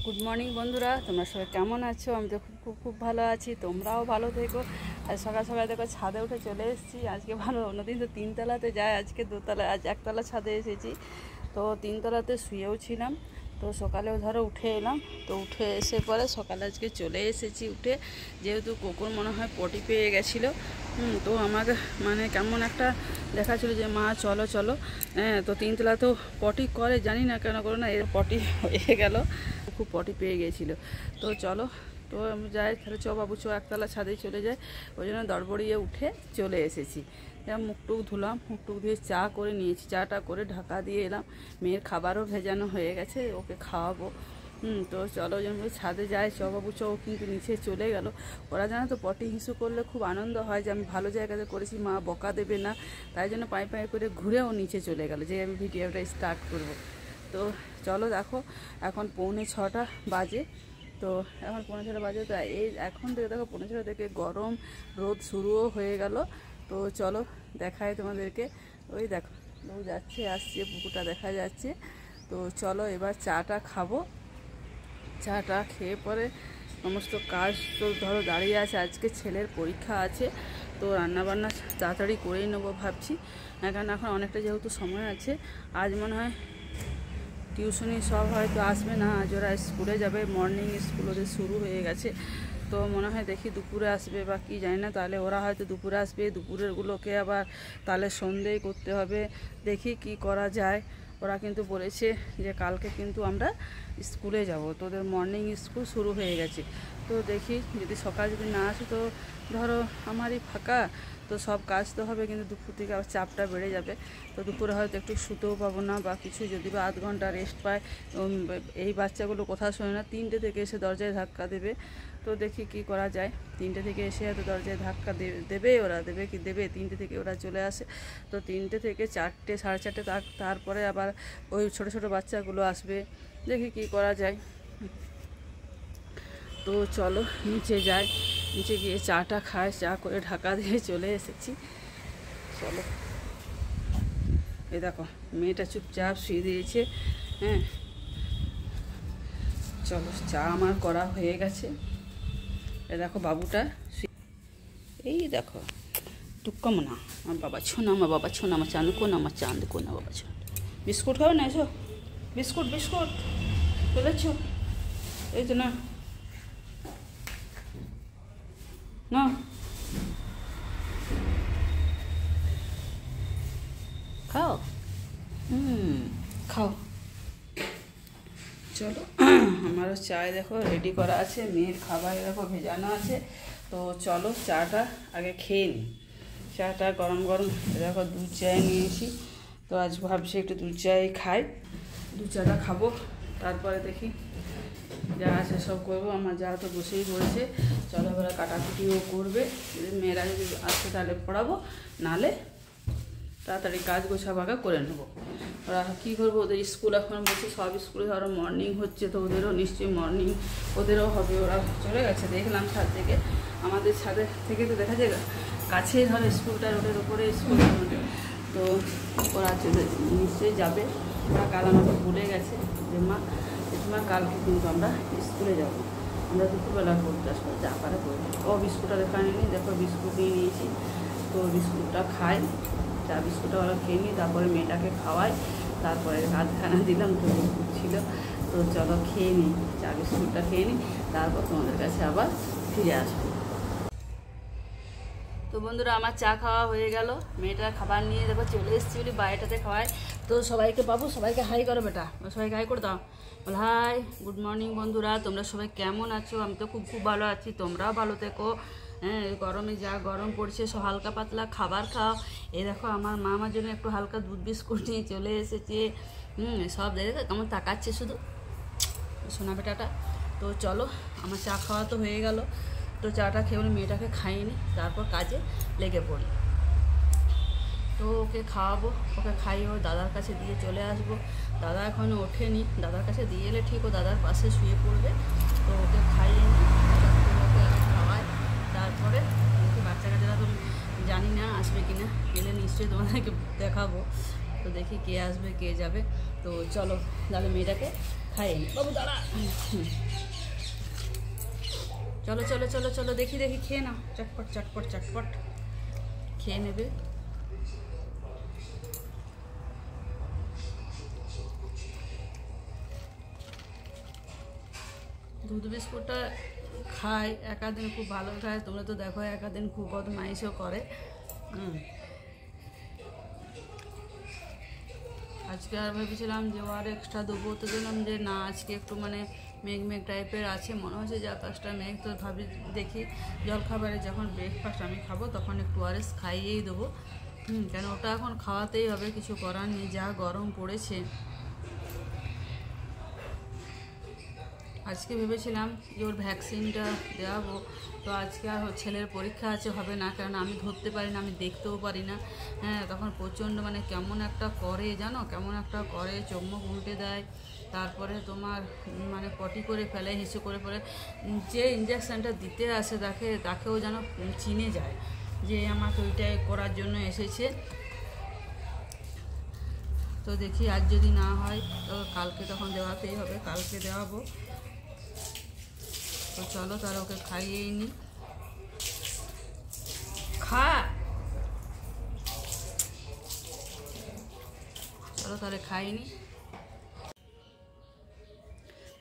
Good morning বন্ধুরা, তোমরা সবাই কেমন আছো? আমি তো খুব খুব খুব ভালো আছি, তোমরাও ভালো থেকো। আজ সকাল সকাল দেখো ছাদে উঠে চলে এসেছি। আজকে ভালো, অন্যদিন তো তিনতলাতে যায়, আজকে দোতলা, আজ একতলা ছাদে এসেছি। তো তিনতলাতে শুয়েও ছিলাম, তো সকালেও ধরো উঠে এলাম। তো উঠে এসে পরে সকালে আজকে চলে এসেছি উঠে, যেহেতু কোকুর মনে হয় পটি পেয়ে গেছিলো। তো আমাকে মানে কেমন একটা দেখাচ্ছিলো যে মা চলো চলো। হ্যাঁ, তো তিনতলাতেও পটি করে, জানি না কেন করে না, এর পটি হয়ে গেল, খুব পটি পেয়ে গিয়েছিলো। তো চলো, তো আমি যাই তাহলে, চ বাবু চ একতলা ছাদেই চলে যায়। ওই জন্য দড়বড়িয়ে উঠে চলে এসেছি। মুখটুক ধুলাম, মুখটুক ধুয়ে চা করে নিয়েছি, চাটা করে ঢাকা দিয়ে এলাম। মেয়ের খাবারও ভেজানো হয়ে গেছে, ওকে খাওয়াবো। তো চলো যেন ছাদে যায়, চ বাবু চ। কিন্তু নিচে চলে গেল। ওরা জানো তো পটি হিসু করলে খুব আনন্দ হয় যে আমি ভালো জায়গাতে করেছি, মা বকা দেবে না, তাই জন্য পায়ে পায়ে করে ঘুরেও নিচে চলে গেল যে আমি ভিডিওটা স্টার্ট করব। তো চলো দেখো, এখন 5:45 বাজে। তো এখন 5:45 বাজে, তো এই এখন থেকে দেখো 5:45 থেকে গরম রোদ শুরুও হয়ে গেল। তো চলো দেখায় তোমাদেরকে, ওই দেখো লোক যাচ্ছে আসছে, পুকুরটা দেখা যাচ্ছে। তো চলো এবার চাটা খাবো। চাটা খেয়ে পরে সমস্ত কাজ তো ধরো দাঁড়িয়ে আছে, আজকে ছেলের পরীক্ষা আছে, তো রান্নাবান্না তাড়াতাড়ি করেই নেবো ভাবছি। কারণ এখন অনেকটা যেহেতু সময় আছে, আজ মনে হয় টিউশনি সব হয়তো আসবে না, আজ ওরা স্কুলে যাবে, মর্নিং স্কুল ওদের শুরু হয়ে গেছে। তো মনে হয় দেখি দুপুরে আসবে বা কি জানি না, তাহলে ওরা হয়তো দুপুরে আসবে, দুপুরেরগুলোকে আবার তাহলে সন্ধেই করতে হবে, দেখি কি করা যায়। ওরা কিন্তু বলেছে যে কালকে কিন্তু আমরা স্কুলে যাব, তো ওদের মর্নিং স্কুল শুরু হয়ে গেছে। তো দেখি যদি সকাল যদি না আসে তো ধরো আমারই ফাঁকা, তো সব কাজ তো হবে, কিন্তু দুপুর থেকে আবার চাপটা বেড়ে যাবে। তো দুপুরে হয়তো একটু শুতেও পাবো না বা কিছু, যদি বা আধ ঘন্টা রেস্ট পায়। এই বাচ্চাগুলো কথা শোনে না, 3টে থেকে এসে দরজায় ধাক্কা দেবে। তো দেখি কি করা যায়। 3টে থেকে এসে হয়তো দরজায় ধাক্কা দেবে, ওরা দেবে কি দেবে, 3টে থেকে ওরা চলে আসে। তো 3টে থেকে 4টে, 4:30, তারপরে আবার ওই ছোটো ছোটো বাচ্চাগুলো আসবে, দেখি কি করা যায়। তো চলো নিচে যাই, নিচে গিয়ে চাটা খাই, চা করে ঢাকা দিয়ে চলে এসেছি। চলো, এই দেখো মেয়েটা চুপচাপ শুয়ে দিয়েছে। হ্যাঁ চলো, চা আমার করা হয়ে গেছে। এই দেখো বাবুটা, এই দেখো টুক্কম না, আমার বাবা ছোনা, আমার বাবা ছোনা, আমার চাঁদ কোন, আমার চাঁদ কোন, বাবা ছোনা। বিস্কুট খাবে না? এসো, বিস্কুট বিস্কুট চলেছ, এই তো না না, খাও, খাও। চলো, আমারও চায় দেখো রেডি করা আছে, মেয়ের খাবার দেখো ভেজানো আছে। তো চলো চাটা আগে খেয়ে নিই। চাটা গরম গরম দেখো দুধ চায় নিয়েছি, তো আজ ভাবছি একটু দুধ চাই খাই, দুধ চাটা খাবো, তারপরে দেখি যা আছে সব করবো। আমার যা তো বসেই পড়েছে, চলো এবার কাটাকুটিও করবে, মেয়েরা যদি আসে তাহলে পড়াবো, নালে তাড়াতাড়ি কাজ গোছাবাগা করে নেবো। ওরা কী করবো, ওদের স্কুল এখন বলছে সব স্কুলে ধরো মর্নিং হচ্ছে, তো ওদেরও নিশ্চয়ই মর্নিং ওদেরও হবে। ওরা চলে গেছে দেখলাম ছাদ থেকে, আমাদের ছাদের থেকে তো দেখা যায় কাছেই ধরো স্কুলটা, রোডের ওপরে স্কুল, তো ওরা চলে নিশ্চয়ই যাবে। ওরা কাল আমাকে বলে গেছে যে মা কালকে কিন্তু আমরা স্কুলে যাবো, আমরা দুপুরবেলা পড়তে আসবো, যা পারে করবো। ও বিস্কুটটা দেখা নিয়ে দেখো বিস্কুট নিয়ে নিয়েছি, তো বিস্কুটটা খাই, চা বিস্কুটটা ওরা খেয়ে নিই, তারপরে মেয়েটাকে খাওয়াই, তারপরে রাতখানা দিলাম তো ছিল। তো চলো খেয়ে নিই, চা বিস্কুটটা খেয়ে নিই, তারপর তোমাদের কাছে আবার ফিরে আসবো। তো বন্ধুরা আমার চা খাওয়া হয়ে গেল, মেয়েটার খাবার নিয়ে দেখো চলে এসেছি বলে বাইরেটাতে খাওয়াই। তো সবাইকে বাবু, সবাইকে হাই করো বেটা, সবাইকে হাই করে দাও, বল হাই। গুড মর্নিং বন্ধুরা, তোমরা সবাই কেমন আছো? আমি তো খুব খুব ভালো আছি, তোমরাও ভালো থেকো। হ্যাঁ, গরমে যা গরম পড়ছে, সব হালকা পাতলা খাবার খাও। এই দেখো আমার মা আমার জন্য একটু হালকা দুধ বিস্কুট নিয়ে চলে এসেছে। সব দেখে কেমন তাকাচ্ছে শুধু সোনা বেটাটা। তো চলো আমার চা খাওয়া তো হয়ে গেল, তো চাটা খেয়ে মেয়েটাকে খাইয়ে নিই, তারপর কাজে লেগে পড়ি। তো ওকে খাওয়াবো, ওকে খাইয়ে ওর দাদার কাছে দিয়ে চলে আসবো। দাদা এখনও ওঠেনি, দাদার কাছে দিয়ে এলে ঠিক ও দাদার পাশে শুয়ে পড়বে। তো ওকে খাইয়ে নিই, ওকে খাওয়াই, তারপরে ওকে বাচ্চা কাচ্চারা তো জানি না আসবে কি না, এলে নিশ্চয়ই তোমাদেরকে দেখাবো। তো দেখি কে আসবে কে যাবে। তো চলো তাহলে মেয়েটাকে খাই বাবু দাঁড়া। চলো চলো চলো চলো, দেখি দেখি খেয়ে নাও, চটপট চটপট চটপট খেয়ে নেবে। দুধ বিস্কুটটা খায় একাদিন, খুব ভালো খায়। তোমরা তো দেখো একাদিন খুব বদমাইশও করে। আজকে আর ভেবেছিলাম যে ও আর এক্সট্রা দেবো, তো দিলাম যে না, আজকে একটু মানে মেঘ মেঘ টাইপের আছে, মনে হচ্ছে যে আকাশটা মেঘ। তো ভাবি দেখি জলখাবারে যখন ব্রেকফাস্ট আমি খাবো তখন একটু ওআরএস খাইয়েই দেবো। কেন ওটা এখন খাওয়াতেই হবে, কিছু করার নেই, যা গরম পড়েছে। আজকে ভেবেছিলাম যে ওর ভ্যাকসিনটা দেওয়াবো, তো আজকে আর ছেলের পরীক্ষা আছে, হবে না, কারণ আমি ধরতে পারি না, আমি দেখতেও পারি না। হ্যাঁ, তখন প্রচণ্ড মানে কেমন একটা করে জানো, কেমন একটা করে, চোখ মুখ উল্টে দেয়, তারপরে তোমার মানে পটি করে ফেলে, হিসু করে ফেলে। যে ইঞ্জেকশানটা দিতে আসে তাকেও যেন চিনে যায় যে আমাকে ওইটাই করার জন্য এসেছে। তো দেখি আজ যদি না হয় তো কালকে তখন দেওয়াতেই হবে, কালকে দেওয়াবো। তো চলো তাহলে ওকে খাইয়েই নি, খা, চলো তাহলে খাইনি।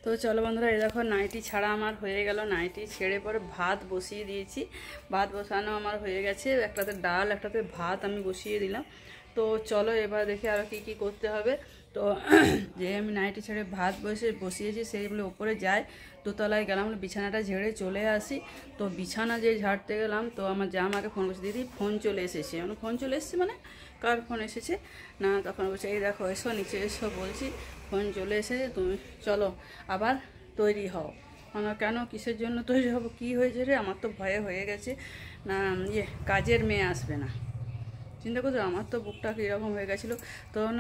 তো চলো বন্ধুরা, এই দেখো নাইটি ছাড়া আমার হয়ে গেল, নাইটি ছেড়ে পরে ভাত বসিয়ে দিয়েছি। ভাত বসানো আমার হয়ে গেছে, একটাতে ডাল একটাতে ভাত আমি বসিয়ে দিলাম। তো চলো এবার দেখি আরও কী কী করতে হবে। তো যে আমি নাইটি ছেড়ে ভাত বসিয়েছি সেইগুলো ওপরে যাই, দোতলায় গেলাম, বিছানাটা ঝেড়ে চলে আসি। তো বিছানা যে ঝাড়তে গেলাম, তো আমার যা আমাকে ফোন করছে, দিদি ফোন চলে এসেছে। মানে ফোন চলে এসেছে মানে কার ফোন এসেছে না, তখন বলছে এই দেখো এসো নিচে এসো, বলছি ফোন চলে এসেছে, তুমি চলো আবার তৈরি হও। আমরা কেন কিসের জন্য তৈরি হব, কী হয়েছে রে, আমার তো ভয়ে হয়ে গেছে না, কাজের মেয়ে আসবে না। চিন্তা করছো, আমার তো বুকটা কীরকম হয়ে গেছিলো। তখন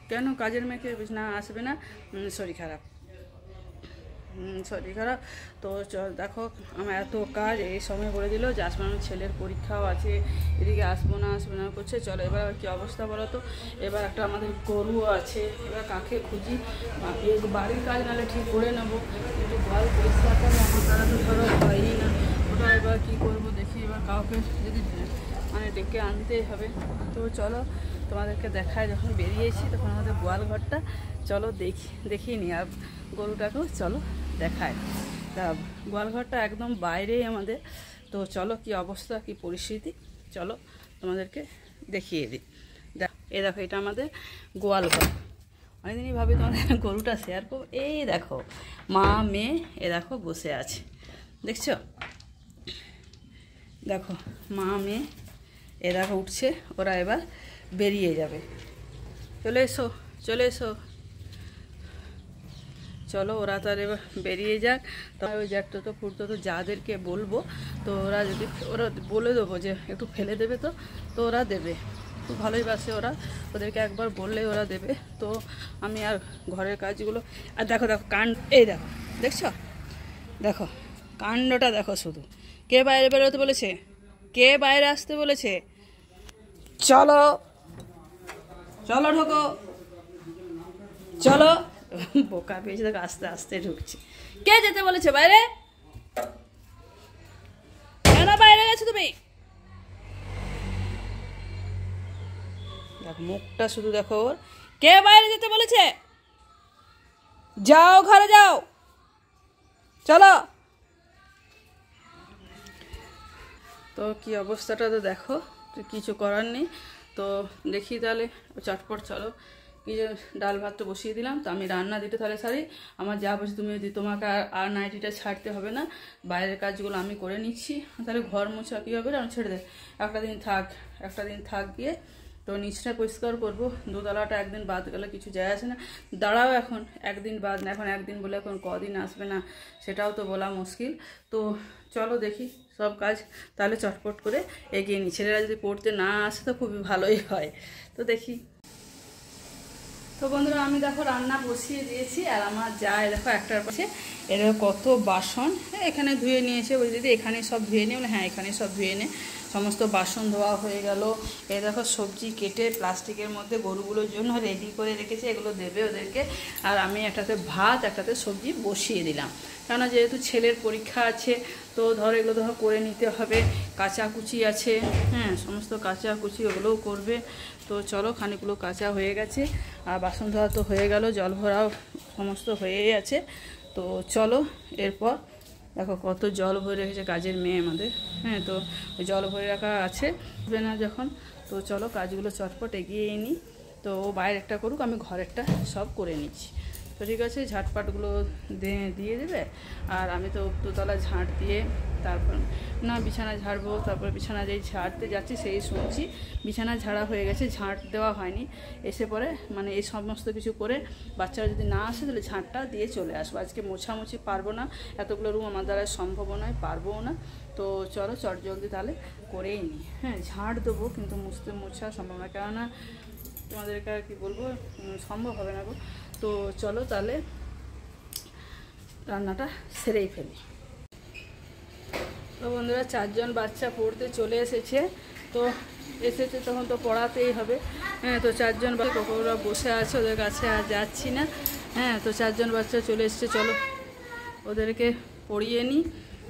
কেন কাজের মেয়েকে না আসবে না, শরীর খারাপ। তো দেখো আমার এত কাজ এই সময় বলে দিল যে আসবে না, ছেলের পরীক্ষাও আছে, এদিকে আসবো না করছে। চলো এবার কী অবস্থা বলো তো। এবার একটা আমাদের গরুও আছে, এবার কাকে খুঁজি, বাড়ির কাজ নাহলে ঠিক করে নেবো, কিন্তু ঘর পরিষ্কারটা আমার দ্বারা তো ধরো হয়ই না। ওটা এবার কী করবো দেখি, এবার কাউকে যদি মানে ডেকে আনতেই হবে। তো চলো তোমাদেরকে দেখায়, যখন বেরিয়েছি তখন আমাদের গোয়াল ঘরটা চলো দেখিয়ে নি, আর গরুটাকেও চলো দেখায়। তা গোয়ালঘরটা একদম বাইরেই আমাদের। তো চলো কি অবস্থা, কি পরিস্থিতি, চলো তোমাদেরকে দেখিয়ে দিই। এই দেখো এটা আমাদের গোয়ালঘর। অনেকদিনই ভাবি তোমাদের গরুটা শেয়ার করবো। এই দেখো মা মেয়ে এ দেখো বসে আছে, দেখছো, দেখো মা মেয়ে এ দেখো উঠছে, ওরা এবার বেরিয়ে যাবে। চলে এসো চলে এসো, চলো ওরা তার এবার বেরিয়ে যাক। তো ওই জ্যাঠতো তো খুঁড়তো তো যাদেরকে বলবো, তো ওরা যদি ওরা বলে দেবো যে একটু ফেলে দেবে, তো ওরা দেবে, খুব ভালোই বাসে ওরা, ওদেরকে একবার বললেই ওরা দেবে। তো আমি আর ঘরের কাজগুলো, আর দেখো দেখো কাণ্ড, এই দেখো দেখছো, দেখো কাণ্ডটা দেখো শুধু। কে বাইরে বেরোতে বলেছে, কে বাইরে আসতে বলেছে, চলো চলো ঢোকো, চলো। বোকা পেয়েছে দেখো, আস্তে আস্তে ঢুকছে। কে যেতে বলেছে বাইরে, কেন বাইরে গেছো তুমি, দেখো মুখটা শুধু দেখো ওর। কে বাইরে যেতে বলেছে, যাও ঘরে যাও, চলো। তো কি অবস্থাটা তো দেখো, কিছু করার নেই। তো দেখি তাহলে চটপট চলো, কি যে ডাল ভাত তো বসিয়ে দিলাম। তো আমি রান্না দিতে তাহলে সারি, আমার যা বলছি তুমি তোমাকে আর নাইটিটা ছাড়তে হবে না, বাইরের কাজগুলো আমি করে নিচ্ছি। তাহলে ঘর মোছা কী হবে, আমি ছেড়ে দে, একটা দিন থাক গিয়ে। তো নিচটা পরিষ্কার করবো, দোতলাটা একদিন বাদ গেলে কিছু যায় আসে না। দাঁড়াও এখন একদিন বাদ না, এখন একদিন বলে এখন কদিন আসবে না সেটাও তো বলা মুশকিল। তো চলো দেখি সব কাজ তাহলে চটপট করে এগিয়ে নিই। ছেলেরা যদি পড়তে না আসে তো খুবই ভালোই হয়। তো দেখি। তো বন্ধুরা আমি দেখো রান্না বসিয়ে দিয়েছি, আর আমার যায় দেখো একটার পাশে এর কত বাসন এখানে ধুয়ে নিয়েছে। ওই দিদি এখানে সব ধুয়ে নিয়ে, হ্যাঁ এখানে সব ধুয়ে নে। সমস্ত বাসন ধোয়া হয়ে গেল। এই দেখো সবজি কেটে প্লাস্টিকের মধ্যে গরুগুলোর জন্য রেডি করে রেখেছি, এগুলো দেবে ওদেরকে। আর আমি একটাতে ভাত একটাতে সবজি বসিয়ে দিলাম, কেননা যেহেতু ছেলের পরীক্ষা আছে, তো ধরো এগুলো ধরো করে নিতে হবে। কাচাকুচি আছে, হ্যাঁ সমস্ত কাচাকুচি ওগুলোও করবে। তো চলো, খানিকগুলো কাঁচা হয়ে গেছে, আর বাসন ধোয়া তো হয়ে গেল, জল ভরাও সমস্ত হয়েই আছে। তো চলো, এরপর দেখো কত জল ভরে রেখেছে কাজের মেয়ে আমাদের। হ্যাঁ, তো ওই জল ভরে রাখা আছে না যখন, তো চলো কাজগুলো চটপট এগিয়ে নিই। তো ও বাইরে একটা করুক, আমি ঘরেরটা সব করে নিচ্ছি। তো ঠিক আছে, ঝাঁটপাটগুলো দিয়ে দেবে। আর আমি তো দোতলা ঝাঁট দিয়ে তারপর না বিছানা ঝাড়বো, তারপর বিছানা যেই ঝাড়তে যাচ্ছি সেই শুনছি বিছানা ঝাড়া হয়ে গেছে, ঝাঁট দেওয়া হয়নি। এসে পরে মানে এই সমস্ত কিছু করে বাচ্চারা যদি না আসে তাহলে ঝাঁটটা দিয়ে চলে আসবো। আজকে মোছামুছি পারবো না, এতগুলো রুম আমার দ্বারা সম্ভবও নয়, পারবও না। তো চলো চটজলদি তাহলে করেই নিই। হ্যাঁ, ঝাঁট দেবো কিন্তু মোছা সম্ভব না, কেননা তোমাদেরকে আর কি বলবো, সম্ভব হবে না গো। তো চলো তাহলে রান্নাটা সেরেই ফেলি। তো বন্ধুরা, 4 জন বাচ্চা পড়তে চলে এসেছে, তো এসেছে তখন তো পড়াতেই হবে। হ্যাঁ, তো 4 জন বাচ্চা ওরা বসে আছে, ওদের কাছে আর যাচ্ছি না। হ্যাঁ, তো 4 জন বাচ্চা চলে এসেছে, চলো ওদেরকে পড়িয়ে নিই।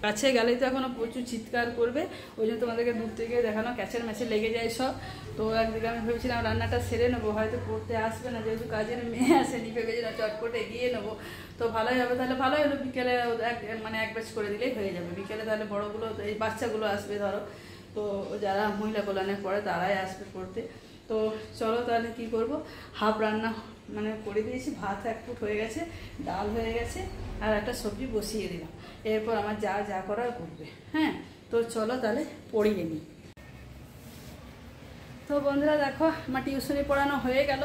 কাছে গেলেই তো এখনও প্রচুর চিৎকার করবে, ওই জন্য তোমাদেরকে দূর থেকে দেখানো, ক্যাচের ম্যাচে লেগে যায় সব। তো একদিকে আমি ভেবেছিলাম রান্নাটা সেরে নেবো, হয়তো পড়তে আসবে না, যেহেতু কাজের মেয়ে আসেনি, ভেবেছিলাম চটপট এগিয়ে নেবো। তো ভালোই হবে, তাহলে ভালোই হলো, বিকেলে মানে এক ব্যাচ করে দিলেই হয়ে যাবে। বিকেলে তাহলে বড়োগুলো, এই বাচ্চাগুলো আসবে ধরো, তো যারা মহিলা কল্যাণে পড়ে তারাই আসবে পড়তে। তো চলো তাহলে কি করব, হাফ রান্না মানে করে দিয়েছি, ভাত 1 ফুট হয়ে গেছে, ডাল হয়ে গেছে, আর একটা সবজি বসিয়ে দিলাম। এরপর আমার যা করার করবে। হ্যাঁ, তো চলো তাহলে পড়িয়ে নিই। তো বন্ধুরা দেখো, আমার টিউশনি পড়ানো হয়ে গেল,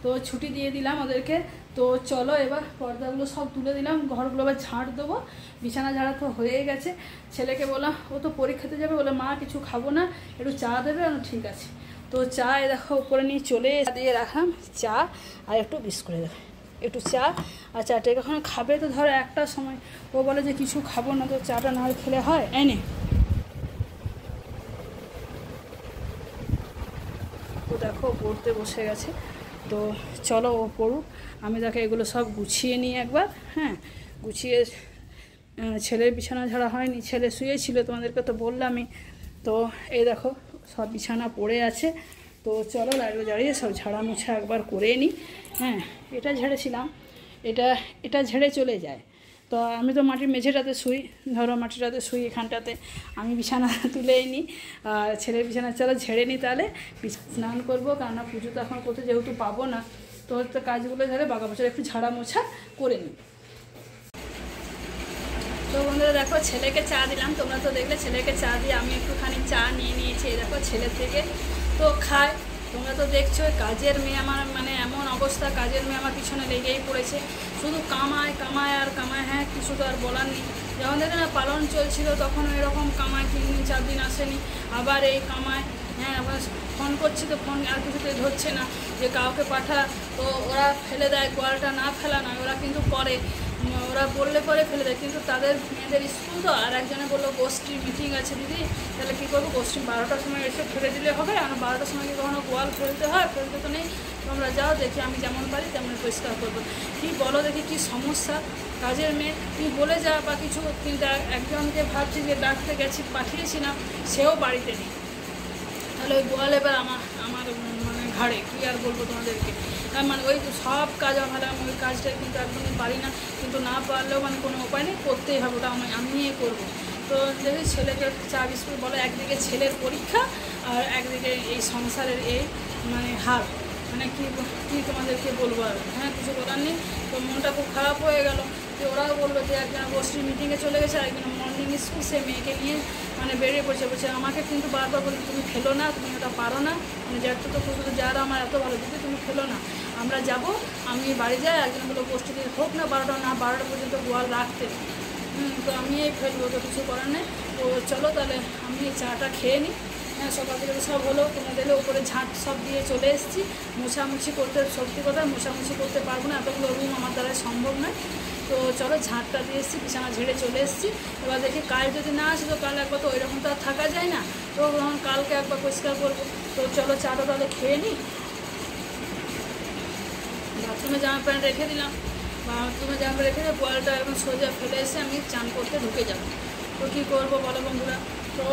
তো ছুটি দিয়ে দিলাম ওদেরকে। তো চলো এবার পর্দাগুলো সব তুলে দিলাম, ঘরগুলো আবার ঝাঁট দেবো, বিছানা ঝাড়া তো হয়েই গেছে। ছেলেকে বললাম, ও তো পরীক্ষাতে যাবে, বলে মা কিছু খাবো না, একটু চা দেবে। ঠিক আছে, তো চা দেখো উপরে নিয়ে চলে দিয়ে রাখলাম, চা আর একটু বিস্কুট দেবে, একটু চা আর চাটা এখন খাবে। তো ধরো 1টার সময় ও বলে যে কিছু খাবো না, তো চাটা না খেলে হয়। এনে তো দেখো পড়তে বসে গেছে, তো চলো ও পড়ুক, আমি দেখো এগুলো সব গুছিয়ে নিই একবার। হ্যাঁ, গুছিয়ে, ছেলের বিছানা ঝাড়া হয়নি, ছেলে শুয়েছিল তোমাদেরকে তো বললামই। তো এই দেখো সব বিছানা পড়ে আছে, তো চলো লাইটগুলো জ্বালিয়ে সব ঝাড়া মোছা একবার করে নিই। হ্যাঁ, এটা ঝেড়েছিলাম, এটা ঝেড়ে চলে যায়। তো আমি তো মাটির মেঝেটাতে শুই, ধরো মাটিটাতে শুই, এখানটাতে আমি বিছানা তুলেই নিই, আর ছেলের বিছানা চলো ঝেড়ে নিই। তাহলে স্নান করবো, কেননা পুজো তো এখন করতে যেহেতু পাবো না, তো কাজগুলো ঝেড়ে বাঘা বছর একটু ঝাড়া মোছা করে নিই। তো বন্ধুরা দেখো, ছেলেকে চা দিলাম, তোমরা তো দেখলে ছেলেকে চা দিয়ে আমি একটুখানি চা নিয়ে নিয়েছি। এই দেখো ছেলের থেকে তো খায়, তোমরা তো দেখছো কাজের মেয়ে আমার, মানে এমন অবস্থা, কাজের মেয়ে আমার পিছনে লেগেই পড়েছে, শুধু কামায় কামায় আর কামায়। হ্যাঁ, কিছু তো আর বলার নেই, যখন দেখে না পালন চলছিল তখন এরকম কামায়, 3 দিন 4 দিন আসেনি, আবার এই কামায়। হ্যাঁ, আবার ফোন করছি তো ফোন আর কিছুতেই ধরছে না, যে কাউকে পাঠা, তো ওরা ফেলে দেয়, গোয়ালটা না ফেলা নয়, ওরা কিন্তু করে, ওরা বললে পরে ফেলে দেয়, কিন্তু তাদের মেয়েদের স্কুল তো। আর একজনে বললো গোষ্ঠী মিটিং আছে দিদি, তাহলে কী করবো, গোষ্ঠী 12টার সময় এসে ফেলে দিলে হবে, আর 12টার সময় কি কখনো গোয়াল ফেলতে হয়? ফেলতে তো নেই, তোমরা যাও, দেখি আমি যেমন পারি তেমন পরিষ্কার করবো। কী বলো দেখি, কী সমস্যা, কাজের মেয়ে তুই বলে যা বা কিছু, কিন্তু একজনকে ভাবছি যে ডাকতে গেছি, পাঠিয়েছিলাম, সেও বাড়িতে নেই, তাহলে ওই গোয়াল এবার আমার মানে ঘাড়ে, কী আর বলবো তোমাদেরকে। মানে ওই সব কাজ আমার, ওই কাজটা কিন্তু একদমই পারি না, কিন্তু না পারলেও মানে কোনো উপায় নেই, করতেই হবে, ওটা আমি নিয়ে করবো। তো দেখি ছেলেকে চা বিস্কুট বলো, একদিকে ছেলের পরীক্ষা আর একদিকে এই সংসারের এই মানে হাল, মানে কী তোমাদেরকে বলবো আর। হ্যাঁ, কিছু করার নেই, তো মনটা খুব খারাপ হয়ে গেল। যে ওরাও বললো যে একজন গোষ্ঠীর মিটিংয়ে চলে গেছে, আর একজন মর্নিং স্কুল, সে মেয়েকে নিয়ে মানে বেরিয়ে পড়ছে। বলছে আমাকে কিন্তু বারবার বলি তুমি ফেলো না, তুমি ওটা পারো না, মানে যার তো খুব যারা আমার এত ভালো দিদি, তুমি ফেলো না, আমরা যাব, আমি বাড়ি যাই। একজন বললো গোষ্ঠী হোক না 12টা, না 12টা পর্যন্ত গোয়াল রাখতে, তো আমি এই ফেলবো, তো কিছু করার নেই। তো চলো তাহলে আমি এই চাটা খেয়ে নিই। হ্যাঁ, সকাল থেকে সব হলো, তোমরা দিলে ওপরে ঝাঁট সব দিয়ে চলে এসেছি। মোছামুছি করতে, সত্যি কথা মোছামুছি করতে পারবো না, এতগুলো রুম আমার দ্বারা সম্ভব নয়। তো চলো ঝাঁটটা দিয়ে এসেছি, বিছানা ঝেড়ে চলে এসেছি। এবার দেখি কাল যদি না আসে তো কাল একবার তো ওইরকম তো আর থাকা যায় না, তো কালকে একবার পরিষ্কার করবো। তো চলো চাটা তাহলে খেয়ে নিই। বাথরুমে জামা প্যান্ট রেখে দিলাম, বাথরুমে জামা প্যান্ট রেখে দিয়ে বলটা একদম সোজা ফেলে এসে আমি চান করতে ঢুকে যাবো। তো কী করবো বলো বন্ধুরা। তো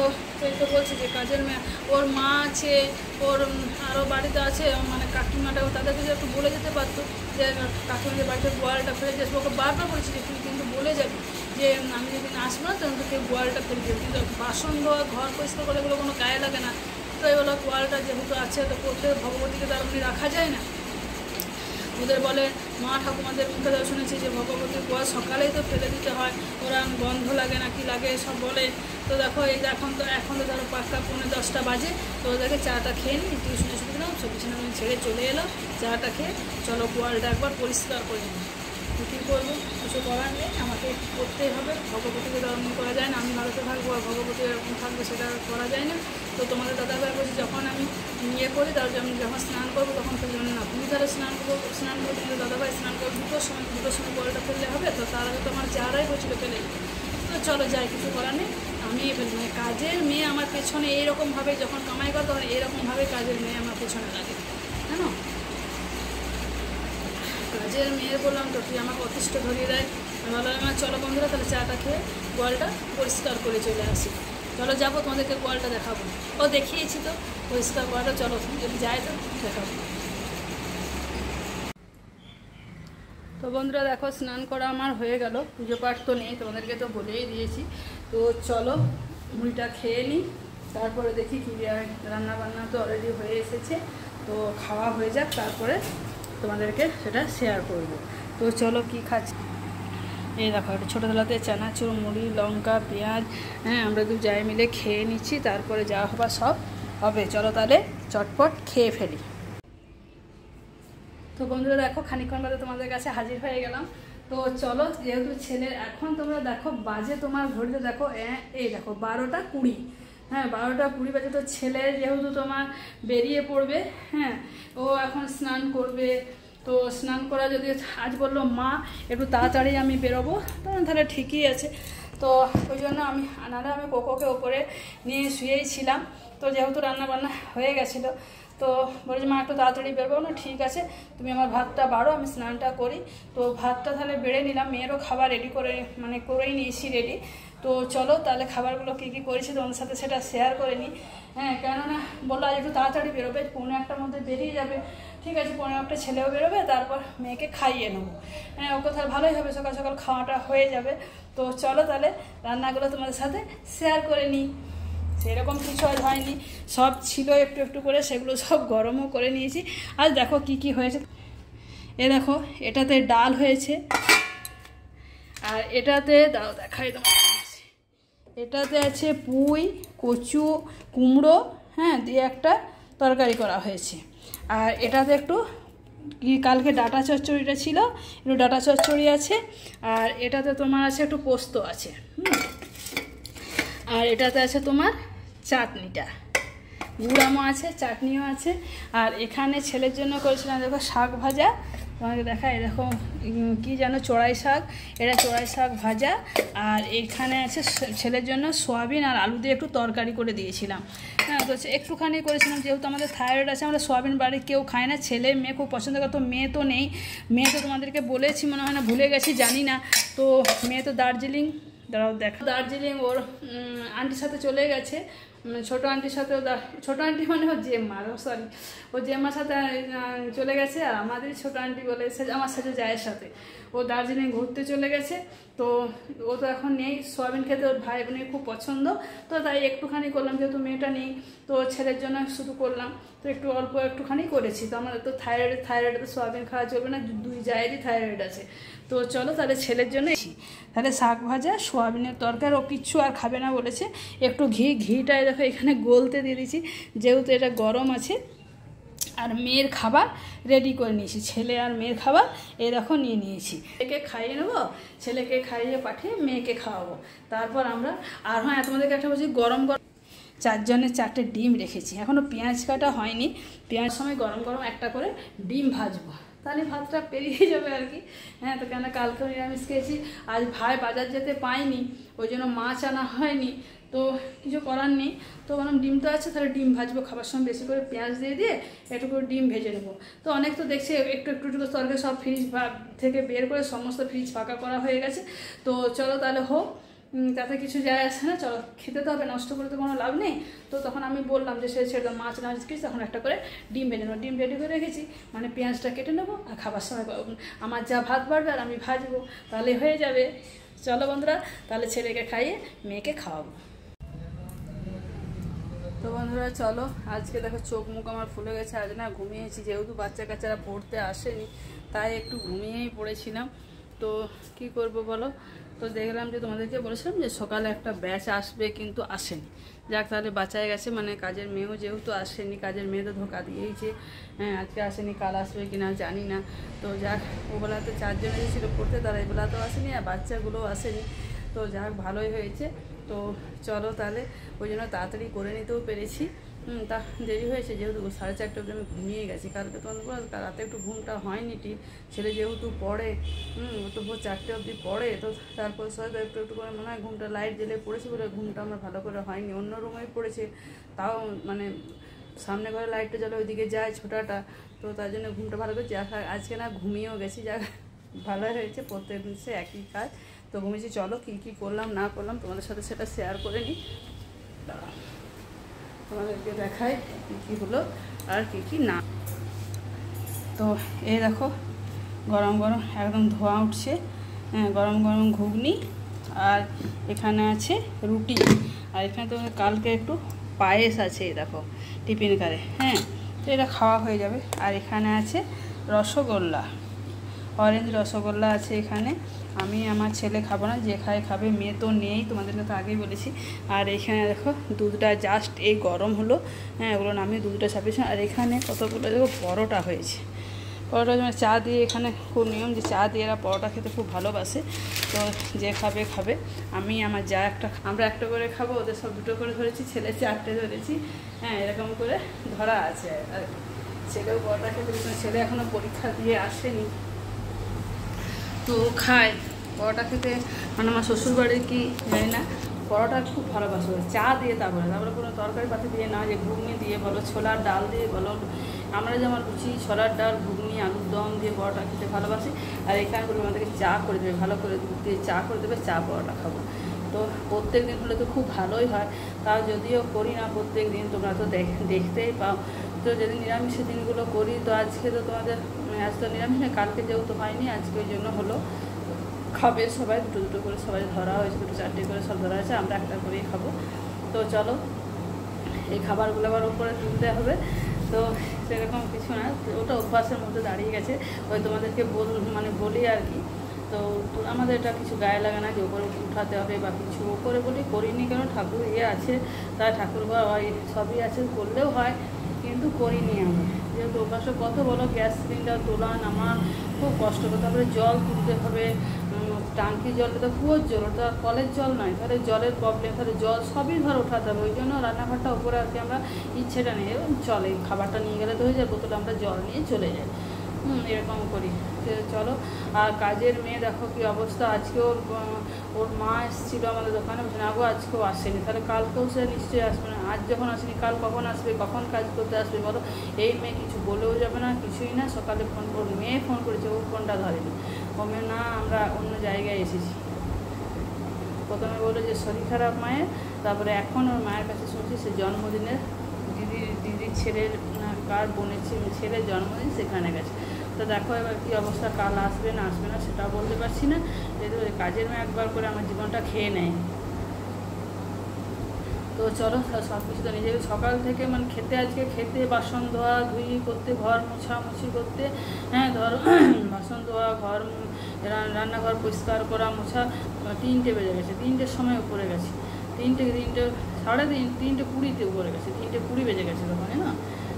এই তো বলছি যে কাজের মেয়ে, ওর মা আছে, ওর আরও বাড়িতে আছে মানে কাকিমাটাও, তাদেরকে যে একটু বলে যেতে পারতো যে কাকিমাদের বাড়িতে গোয়ালটা ফেলে যাবে। ওকে বারবার বলেছি যে তুই কিন্তু বলে যাবি যে আমি যেদিন আসবো না তখন তোকে গোয়ালটা ফেলে যাবে, কিন্তু বাসন ধোয়া ঘর পরিষ্কার করে এগুলো কোনো গায়ে লাগে না। তো এগুলো গোয়ালটা যেহেতু আছে তো করতে ভগবতীকে তার এমনি রাখা যায় না। ওদের বলে মা ঠাকুমাদের মুখে দেওয়া শুনেছি যে ভগবতীর গোয়া সকালেই তো ফেলে দিতে হয়, ওরা গন্ধ লাগে না কি লাগে সব বলে। তো দেখো এই এখন তো ধরো 5টা 10টা বাজে। তো ওদেরকে চাটা খেয়ে নিই, টিউশনে ছুটি দিলাম, সব বিছানা ছেড়ে চলে এলাম। চাটা খেয়ে চলো গোয়ালটা একবার পরিষ্কার করে নিই। তো কী করবো, কিছু করার নেই, আমাকে করতেই হবে। ভগবতীকে দর্শন করা যায় না, আমি ভারতে থাকবো আর ভগবতী এরকম থাকবে সেটা করা যায় না। তো তোমাদের দাদাভাই বলছি যখন আমি ইয়ে করি তার আমি যখন স্নান করবো তখন তো জানি না তুমি তাহলে স্নান করবো কিন্তু দাদাভাই স্নান করবো দুটোর সময় বলটা ফেললে হবে। তো তার আগে তো আমার যারাই হচ্ছিল ফেলে দিই। তো চলো যাই, কিছু করার নেই, আমি মানে কাজের মেয়ে আমার পেছনে এইরকমভাবে যখন কামাই করে তখন এইরকমভাবে কাজের মেয়ে আমার পেছনে লাগে, জানো। কাজের মেয়ে বললাম তো তুই আমাকে অতিষ্ঠ ধরিয়ে দেয়। ভালো আমার চলো বন্ধুরা তাহলে চাটা খেয়ে গোয়ালটা পরিষ্কার করে চলে আসি। চলো যাবো, তোমাদেরকে গোয়ালটা দেখাবো। ও দেখিয়েছি তো পরিষ্কার গোয়ালটা, চলো যদি যায় তো দেখাবো। তো বন্ধুরা দেখো স্নান করা আমার হয়ে গেল, পুজো পাঠ তো নেই, তোমাদেরকে তো বলেই দিয়েছি। তো চলো মুড়িটা খেয়ে নিই, তারপরে দেখি কী রান্না বান্না তো অলরেডি হয়ে এসেছে, তো খাওয়া হয়ে যাক তারপরে তোমাদেরকে সেটা শেয়ার করব। তো চলো কি খাচ্ছি, এই দেখো একটু ছোটোবেলাতে চানাচুর মুড়ি লঙ্কা পেঁয়াজ, হ্যাঁ আমরা দু যাই মিলে খেয়ে নিচ্ছি, তারপরে যা হবার সব হবে। চলো তাহলে চটপট খেয়ে ফেলি। তো বন্ধুরা দেখো খানিকক্ষণ বাদে তোমাদের কাছে হাজির হয়ে গেলাম। তো চলো যেহেতু ছেলের এখন তোমরা দেখো বাজে তোমার ঘড়িতে দেখো এই দেখো 12টা 20, হ্যাঁ 12টা 20 বাজে। তো ছেলে যেহেতু তোমার বেরিয়ে পড়বে, হ্যাঁ ও এখন স্নান করবে। তো স্নান করা যদি আজ বললো মা একটু তাড়াতাড়ি আমি বেরোবো, তখন তাহলে ঠিকই আছে। তো ওই জন্য আমি কোকোকে ওপরে নিয়ে শুয়েই ছিলাম। তো যেহেতু রান্না বান্না হয়ে গেছিলো তো বলেছি মা একটু তাড়াতাড়ি বেরোবো না, ঠিক আছে তুমি আমার ভাতটা বাড়ো আমি স্নানটা করি। তো ভাতটা তাহলে বেড়ে নিলাম, মেয়েরও খাবার রেডি করে মানে করেই নিয়েছি রেডি। তো চলো তাহলে খাবারগুলো কী কী করেছি তোমাদের সাথে সেটা শেয়ার করে নিই। হ্যাঁ কেননা বললো আজ একটু তাড়াতাড়ি বেরোবে, 1:45টার মধ্যে বেরিয়ে যাবে। ঠিক আছে 1:45 ছেলেও বেরোবে, তারপর মেয়েকে খাইয়ে নেবো। হ্যাঁ ওকে তাহলে ভালোই হবে, সকাল সকাল খাওয়াটা হয়ে যাবে। তো চলো তাহলে রান্নাগুলো তোমাদের সাথে শেয়ার করে নিই। সেরকম কিছু আর হয়নি, সব ছিল একটু একটু করে, সেগুলো সব গরমও করে নিয়েছি। আর দেখো কি কি হয়েছে, এ দেখো এটাতে ডাল হয়েছে, আর এটাতে দাও দেখাই তোমার, এটাতে আছে পুঁই কচু কুমড়ো, হ্যাঁ দিয়ে একটা তরকারি করা হয়েছে। আর এটাতে একটু কালকে ডাটা চচ্চড়িটা ছিল, একটু ডাটা চচ্চড়ি আছে। আর এটাতে তোমার আছে একটু পোস্ত আছে, আর এটাতে আছে তোমার চাটনিটা, গুড়ামো আছে চাটনিও আছে। আর এখানে ছেলের জন্য করেছিলাম দেখো শাক ভাজা, তোমাকে দেখা এরকম কি জানো চড়াই শাক, এটা চড়াই শাক ভাজা। আর এখানে আছে ছেলের জন্য সোয়াবিন আর আলু দিয়ে একটু তরকারি করে দিয়েছিলাম। হ্যাঁ তো একটুখানি করেছিলাম, যেহেতু আমাদের থাইরয়েড আছে, আমরা সোয়াবিন বাড়ি কেউ খায় না, ছেলে মেয়ে খুব পছন্দ করে। তো মেয়ে তো নেই, মেয়ে তো তোমাদেরকে বলেছি মনে হয় না, ভুলে গেছি জানি না। তো মেয়ে তো দার্জিলিং, দাঁড়াও দেখো দার্জিলিং ওর আন্টির সাথে চলে গেছে, ছোটো আন্টির সাথেও, ছোটো আন্টি মানে ওর জেম্মা, সরি ওর জেম্মার সাথে চলে গেছে। আর আমাদের ছোটো আন্টি বলে আমার সাথে জায়ের সাথে ও দার্জিলিং ঘুরতে চলে গেছে। তো ও তো এখন নেই, সোয়াবিন খেতে ওর ভাই বোনের খুব পছন্দ, তো তাই একটুখানি করলাম, যেহেতু মেয়েটা নেই তো ছেলের জন্য শুধু করলাম। তো একটু অল্প একটুখানি করেছি। তো আমাদের তো থাইরয়েডে তো সোয়াবিন খাওয়া চলবে না, দুই জায়েরই থাইরয়েড আছে। তো চলো তাহলে ছেলের জন্য তাহলে শাক ভাজা সোয়াবিনের তরকারি, ও কিচ্ছু আর খাবে না বলেছে। একটু ঘিটাই দেখো এখানে গলতে দিয়ে দিয়েছি, যেহেতু এটা গরম আছে। আর মেয়ের খাবার রেডি করে নিয়েছি, ছেলে আর মেয়ের খাবার এই দেখো নিয়ে নিয়েছি। ছেলেকে খাইয়ে নেবো, ছেলেকে খাইয়ে পাঠিয়ে মেয়েকে খাওয়াবো, তারপর আমরা। আর হ্যাঁ তোমাদেরকে একটা বলছি, গরম 4 জনের 4টে ডিম রেখেছি, এখনও পেঁয়াজ কাটা হয়নি। পেঁয়াজ সময় গরম গরম একটা করে ডিম ভাজবো, তাহলে ভাতটা পেরিয়ে যাবে আর কি। হ্যাঁ, তো কেন কালকেও নিরামিষ খেয়েছি, আজ ভাই বাজার যেতে পাইনি, ওই জন্য মাছ আনা হয়নি, তো কিছু করার নেই। তো বললাম ডিম তো আছে, তাহলে ডিম ভাজবো, খাবার সময় বেশি করে পেঁয়াজ দিয়ে একটু করে ডিম ভেজে নেবো। তো অনেক তো দেখছি একটু তরকারি সব ফ্রিজ থেকে বের করে সমস্ত ফ্রিজ ফাঁকা করা হয়ে গেছে। তো চলো তাহলে হোক, তাতে কিছু যায় আসে না, চলো খেতে তো হবে, নষ্ট করে তো কোনো লাভ নেই। তো তখন আমি বললাম যে ছেড়ে মাছ না কিছু, তখন একটা করে ডিম ভেজে নেবো। ডিম রেডি করে রেখেছি, মানে পেঁয়াজটা কেটে নেবো আর খাবার সময় আমার যা ভাত বাড়বে আর আমি ভাজবো, তাহলে হয়ে যাবে। চলো বন্ধুরা, তাহলে ছেলেকে খাইয়ে মেয়েকে খাওয়াবো। তো বন্ধুরা চলো, আজকে দেখো চোখ মুখ আমার ফুলে গেছে, আজ না ঘুমিয়েছি, যেহেতু বাচ্চা কাচ্চারা পড়তে আসেনি তাই একটু ঘুমিয়েই পড়েছিলাম। তো কি করব বলো, তো দেখলাম যে তোমাদেরকে বলেছিলাম যে সকালে একটা ব্যাচ আসবে, কিন্তু আসেনি। যাক তাহলে বাঁচায় গেছে, মানে কাজের মেয়েও যেহেতু আসেনি, কাজের মেয়ে তো ধোকা দিয়েইছে, হ্যাঁ আজকে আসেনি, কাল আসবে কিনা জানি না। তো যাক, ওবেলা তো 4 জন এসেছিলো পড়তে, তারা এবেলা তো আসেনি আর বাচ্চাগুলোও আসেনি। তো যাক ভালোই হয়েছে। তো চলো তাহলে, ওই জন্য তাড়াতাড়ি করে নিতেও পেরেছি। তা দেরি হয়েছে যেহেতু 4:30 অবধি আমি ঘুমিয়ে গেছি। কালকে তো রাতে একটু ঘুমটা হয়নি ঠিক, ছেলে যেহেতু পড়ে, তো ভোর 4টে অবধি পড়ে, তো তারপর সব একটু করে মনে হয় ঘুমটা লাইট জ্বেলে পড়েছি বলে ঘুমটা আমার ভালো করে হয়নি। অন্য রুমেই পড়েছে, তাও মানে সামনে ঘরে লাইটটা জ্বলে ওইদিকে যায় ছোটাটা, তো তার জন্য ঘুমটা ভালো করে আজকে না ঘুমিয়েও গেছি। যাক ভালোই হয়েছে, প্রত্যেক দিন সে একই কাজ। তো ঘুমিয়েছি। চলো কী কী করলাম না করলাম তোমাদের সাথে সেটা শেয়ার করে নিই, তোমাদেরকে দেখায় কী কী হলো আর কী কী না। তো এই দেখো গরম গরম একদম ধোঁয়া উঠছে, গরম গরম ঘুগনি, আর এখানে আছে রুটি, আর এখানে তো কালকে একটু পায়েস আছে, এই দেখো টিফিন কারে, হ্যাঁ তো এটা খাওয়া হয়ে যাবে। আর এখানে আছে রসগোল্লা, অরেঞ্জ রসগোল্লা আছে এখানে। আমি আমার ছেলে খাবো না, যে খায় খাবে, মেয়ে তো নেই, তোমাদেরকে তো আগেই বলেছি। আর এখানে দেখো দুধটা জাস্ট এই গরম হলো, হ্যাঁ ওগুলো নামিয়ে দুধটা ছাপিয়েছি। আর এখানে কতগুলো দেখো পরোটা হয়েছে, পরোটা যেমন চা দিয়ে, এখানে খুব নিয়ম যে চা দিয়ে এরা পরোটা খেতে খুব ভালোবাসে। তো যে খাবে খাবে, আমি আমার যা আমরা একটা করে খাবো, ওদের সব 2টো করে ধরেছি, ছেলে 4টে ধরেছি, হ্যাঁ এরকম করে ধরা আছে। আর ছেলেও পরোটা খেতে, ছেলে এখনও পরীক্ষা দিয়ে আসেনি, তো খায় পরোটা খেতে, মানে আমার শ্বশুরবাড়ির কি জানি না, পরোটা খুব ভালোবাসে, চা দিয়ে, তারপরে কোনো তরকারি পাতি দিয়ে না, যে ঘুগনি দিয়ে বলো, ছোলার ডাল দিয়ে বলো, আমরা যেমন লুচি ছোলার ডাল ঘুগনি আলুর দম দিয়ে পরোটা খেতে ভালোবাসি। আর এখানে বলবে আমাদেরকে চা করে দেবে, ভালো করে দুধ দিয়ে চা করে দেবে, চা পরোটা খাবো। তো প্রত্যেক দিন হলে তো খুব ভালোই হয়, তাও যদিও করি না প্রত্যেক দিন, তোমরা তো দেখতেই পাও। তো যদি নিরামিষের দিনগুলো করি, তো আজকে তো তোমাদের আজ তো নিরামিষ, কালকে যেহেতু হয়নি, আজকে ওই জন্য হলো। খাবে সবাই, 2 করে সবাই ধরা হয়েছে, 2-4টে করে সব ধরা হয়েছে, আমরা একটা করেই খাবো। তো চলো এই খাবারগুলো আবার উপরে তুলতে হবে, তো সেরকম কিছু না, ওটা অভ্যাসের মধ্যে দাঁড়িয়ে গেছে। ওই তোমাদেরকে বলি আর কি। তো আমাদের এটা কিছু গায়ে লাগে না যে ওপরে উঠাতে হবে বা কিছু, ওপরে বলি করিনি, কেন ঠাকুর আছে, তাই ঠাকুর ঘর সবই আছে, করলেও হয়, কিন্তু করিনি আমরা, যেহেতু অভ্যাস। কত বলো, গ্যাস সিলিন্ডার তোলা নামা খুব কষ্ট, তারপরে জল তুলতে হবে, টাঙ্কি জলটা তো কুয়োর জল, ওটা কলের জল নয়, তাহলে জলের প্রবলেম, তাহলে জল সবই ধর ওঠাতে হবে, ওই জন্য রান্নাঘরটা ওপরে আর কি আমরা ইচ্ছেটা নেই, এবং চলে খাবারটা নিয়ে গেলে তো হয়ে যায়, বোতলে আমরা জল নিয়ে চলে যাই, এরকম করি। চলো, আর কাজের মেয়ে দেখো কি অবস্থা, আজকে ওর মা এসেছিলো আমাদের দোকানে, বলছে না গো আজকেও আসেনি, তাহলে কালকেও সে নিশ্চয়ই আসবে না, আজ যখন আসেনি কাল কখন আসবে, কখন কাজ করতে আসবে বলো। এই মেয়ে কিছু বলেও যাবে না, কিছুই না। সকালে ওর মেয়ে ফোন করেছে, ও ফোনটা ধরেনি, ও মেয়ে না আমরা অন্য জায়গায় এসেছি। প্রথমে বললো যে শরীর খারাপ মায়ের, তারপরে এখন ওর মায়ের কাছে শুনছি সে জন্মদিনের দিদির ছেলের কার বোনের ছেলের জন্মদিন, সেখানে গেছে। তো দেখো এবার কী অবস্থা, কাল আসবে না আসবে না সেটা বলতে পারছি না, যেহেতু কাজের মেয়ে একবার করে আমার জীবনটা খেয়ে নেয়। তো চলো সব কিছু তো নিজে সকাল থেকে মানে খেতে বাসন ধোয়া ধুই করতে, ঘর মোছামুছি করতে, হ্যাঁ ধরো বাসন ধোয়া, ঘর রান্নাঘর পরিষ্কার করা, মোছা, 3টে বেজে গেছে, 3টের সময় উপরে গেছি, 3:30 3:20 উপরে গেছে, 3:20 বেজে গেছে তখন না।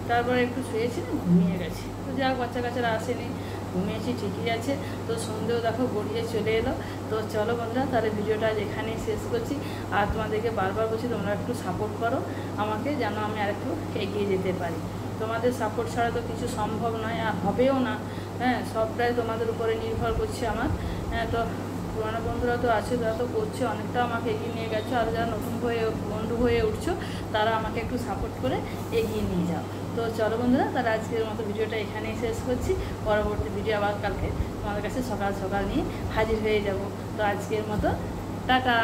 তারপরে একটু শুয়েছি, ঘুমিয়ে গেছি। তো যাক বাচ্চা কাচ্চারা আসেনি, ঘুমিয়েছি ঠিকই আছে। তো সন্ধ্যেও দেখো গড়িয়ে চলে এলো। তো চলো বন্ধুরা, তাহলে ভিডিওটা আজ এখানেই শেষ করছি। আর তোমাদেরকে বারবার বলছি তোমরা একটু সাপোর্ট করো আমাকে, যেন আমি আরেকটু এগিয়ে যেতে পারি। তোমাদের সাপোর্ট ছাড়া তো কিছু সম্ভব নয়, আর হবেও না। হ্যাঁ, সবটাই তোমাদের উপরে নির্ভর করছে আমার। হ্যাঁ, তো পুরোনো বন্ধুরা তো আছে, তারা তো করছে, অনেকটা আমাকে এগিয়ে নিয়ে গেছো। আর যারা নতুন বন্ধু হয়ে উঠছো, তারা আমাকে একটু সাপোর্ট করে এগিয়ে নিয়ে যাও। তো চলো বন্ধুরা, তাহলে আজকের মতো ভিডিওটা এখানেই শেষ করছি। পরবর্তী ভিডিও আবার কালকে তোমাদের কাছে সকাল সকাল নিয়ে হাজির হয়ে যাব। তো আজকের মতো টাটা।